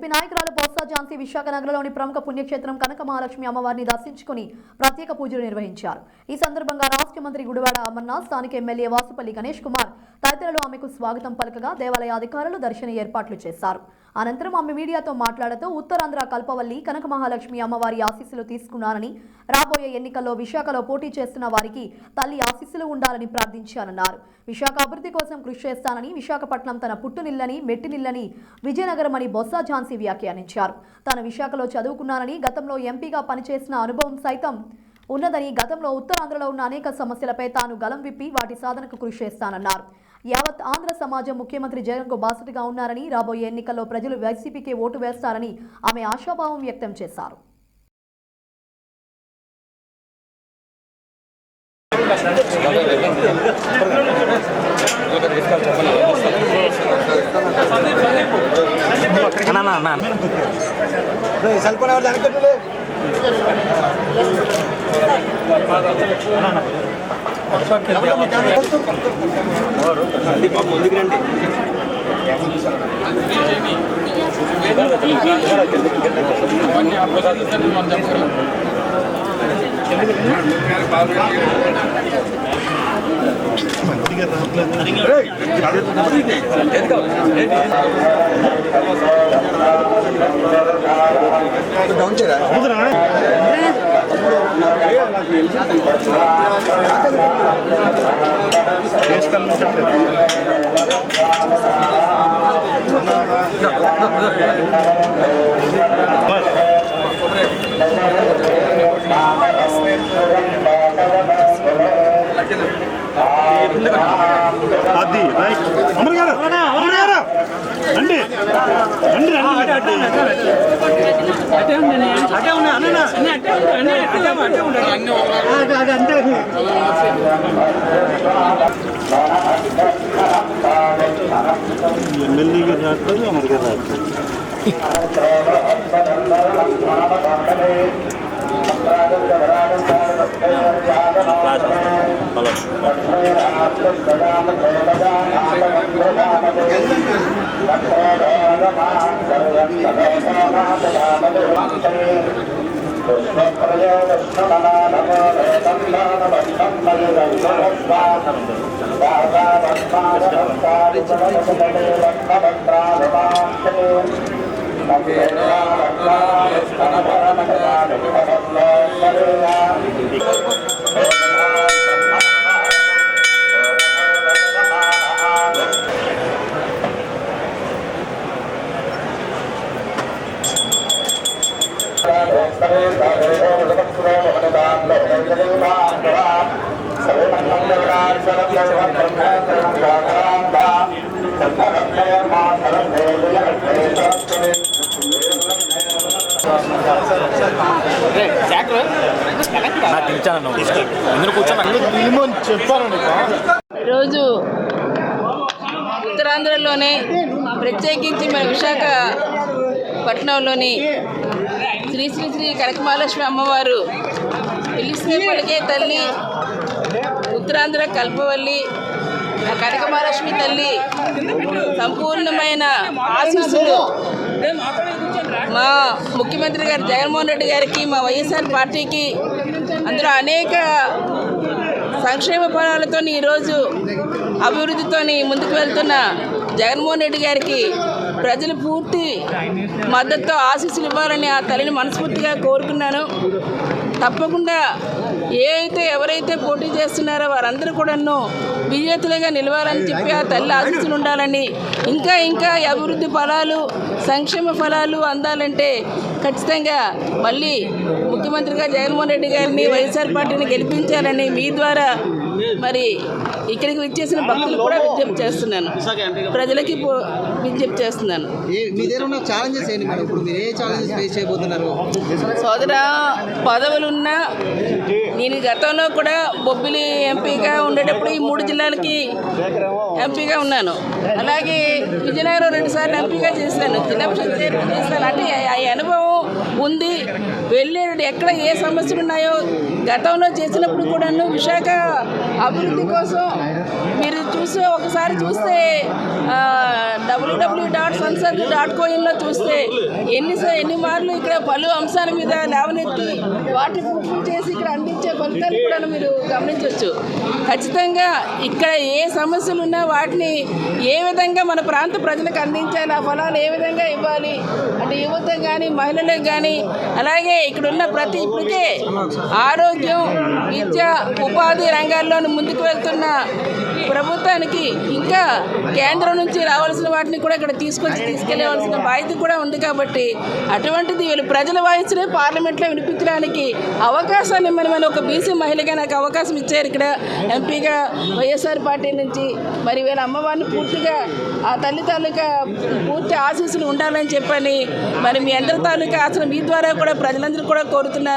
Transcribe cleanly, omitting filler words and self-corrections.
YCP నాయకురాలు బొత్స ఝాన్సీ విశాఖ నగరంలోని ప్రముఖ పుణ్యక్షేత్రం కనక మహాలక్ష్మి అమ్మవారిని దర్శించుకుని ప్రత్యేక పూజలు నిర్వహించారు. ఈ సందర్భంగా రాష్ట్ర మంత్రి గుడివాడ అమర్నాథ్, స్థానిక ఎమ్మెల్యే వాసుపల్లి గణేష్ కుమార్ తదితరులు ఆమెకు స్వాగతం పలకగా దేవాలయ అధికారులు దర్శన ఏర్పాట్లు చేశారు. అనంతరం ఆమె మీడియాతో మాట్లాడుతూ ఉత్తరాంధ్ర కల్పవల్లి కనక మహాలక్ష్మి అమ్మవారి ఆశీస్సులు తీసుకున్నారని, రాబోయే ఎన్నికల్లో విశాఖలో పోటీ చేస్తున్న వారికి తల్లి ఆశీస్సులు ఉండాలని ప్రార్థించారన్నారు. విశాఖ అభివృద్ధి కోసం కృషి చేస్తానని, విశాఖపట్నం తన పుట్టునిల్లని మెట్టినిల్లని విజయనగరం అని బొత్స ఝాన్సీ వ్యాఖ్యానించారు. తాను విశాఖలో చదువుకున్నానని, గతంలో ఎంపీగా పనిచేసిన అనుభవం సైతం ఉన్నదని, గతంలో ఉత్తరాంధ్రలో ఉన్న అనేక సమస్యలపై తాను గలం విప్పి వాటి సాధనకు కృషి చేస్తానన్నారు. యావత్ ఆంధ్ర సమాజం ముఖ్యమంత్రి జగన్కు బాసటగా ఉన్నారని, రాబోయే ఎన్నికల్లో ప్రజలు వైసీపీకి ఓటు వేస్తారని ఆమె ఆశాభావం వ్యక్తం చేశారు. అది రైట్ అమర్ గారు రండి రండి ఎమ్మెల్యే గారు రావట్లేదు, అమర్ గారు రావట్లేదు. ఈరోజు ఉత్తరాంధ్రలోనే ప్రత్యేకించి మన విశాఖపట్నంలోని శ్రీ శ్రీ శ్రీ కనక మహాలక్ష్మి అమ్మవారు పిలిస్తే పలికే తల్లి, ఉత్తరాంధ్ర కల్పవల్లి కనక మహాలక్ష్మి తల్లి సంపూర్ణమైన ఆశీస్సులు మా ముఖ్యమంత్రి గారు జగన్మోహన్ రెడ్డి గారికి, మా వైఎస్ఆర్ పార్టీకి, అందులో అనేక సంక్షేమ ఫలాలతో ఈరోజు అభివృద్ధితో ముందుకు వెళ్తున్న జగన్మోహన్ రెడ్డి గారికి ప్రజలు పూర్తి మద్దతుతో ఆశీస్సులు ఇవ్వాలని ఆ తల్లిని మనస్ఫూర్తిగా కోరుకున్నాను. తప్పకుండా ఎవరైతే పోటీ చేస్తున్నారో వారందరూ కూడాను విజేతలుగా నిలవాలని చెప్పి ఆ తల్లి ఆశీస్సులు ఉండాలని, ఇంకా అభివృద్ధి ఫలాలు, సంక్షేమ ఫలాలు అందాలంటే ఖచ్చితంగా మళ్ళీ ముఖ్యమంత్రిగా జగన్మోహన్ రెడ్డి గారిని, వైఎస్ఆర్ పార్టీని గెలిపించాలని మీ ద్వారా మరి ఇక్కడికి విచ్చేసిన భక్తులు కూడా విజ్ఞప్తి చేస్తున్నాను, ప్రజలకి విజ్ఞప్తి చేస్తున్నాను. సోదరా, పదవులున్నా నేను గతంలో కూడా బొబ్బిలి ఎంపీగా ఉండేటప్పుడు ఈ 3 జిల్లాలకి ఎంపీగా ఉన్నాను. అలాగే విజయనగరం 2 సార్లు ఎంపీగా చేశాను, జిల్లా పరిషత్ చైర్మన్ చేశాను. అంటే ఆ అనుభవం ఉంది. వెళ్ళేటప్పుడు ఎక్కడ ఏ సమస్యలు ఉన్నాయో గతంలో చేసినప్పుడు కూడాను విశాఖ అభివృద్ధి కోసం మీరు ఒకసారి చూస్తే www.sansad.coinలో చూస్తే ఎన్ని మార్లు ఇక్కడ పలు అంశాల మీద లేవనెత్తి వాటిని పూర్తి చేసి ఇక్కడ అందించే ఫలితాలు కూడా మీరు గమనించవచ్చు. ఖచ్చితంగా ఇక్కడ ఏ సమస్యలు ఉన్నా వాటిని ఏ విధంగా మన ప్రాంత ప్రజలకు అందించాలి, ఆ ఫలాలు ఏ విధంగా ఇవ్వాలి అంటే యువత కానీ మహిళలకు కానీ అలాగే ఇక్కడున్న ఇప్పటికే ఆరోగ్యం, విద్య, ఉపాధి రంగాల్లోని ముందుకు వెళ్తున్న ప్రభుత్వానికి ఇంకా కేంద్రం నుంచి రావాల్సిన వాటిని కూడా ఇక్కడ తీసుకెళ్లవలసిన బాధ్యత కూడా ఉంది. కాబట్టి అటువంటిది వీళ్ళు ప్రజల వాయిస్నే పార్లమెంట్లో వినిపించడానికి అవకాశాన్ని ఇవ్వమని ఒక బీసీ మహిళగా నాకు అవకాశం ఇచ్చారు ఇక్కడ ఎంపీగా వైఎస్ఆర్ పార్టీ నుంచి. మరి వీళ్ళ అమ్మవారిని పూర్తిగా ఆ తల్లి తాలూకా పూర్తి ఆశీస్సులు ఉండాలని చెప్పని మరి మీ అందరి తాలూకా ఆశలు మీ ద్వారా కూడా ప్రజలందరూ కూడా కోరుతున్నాను.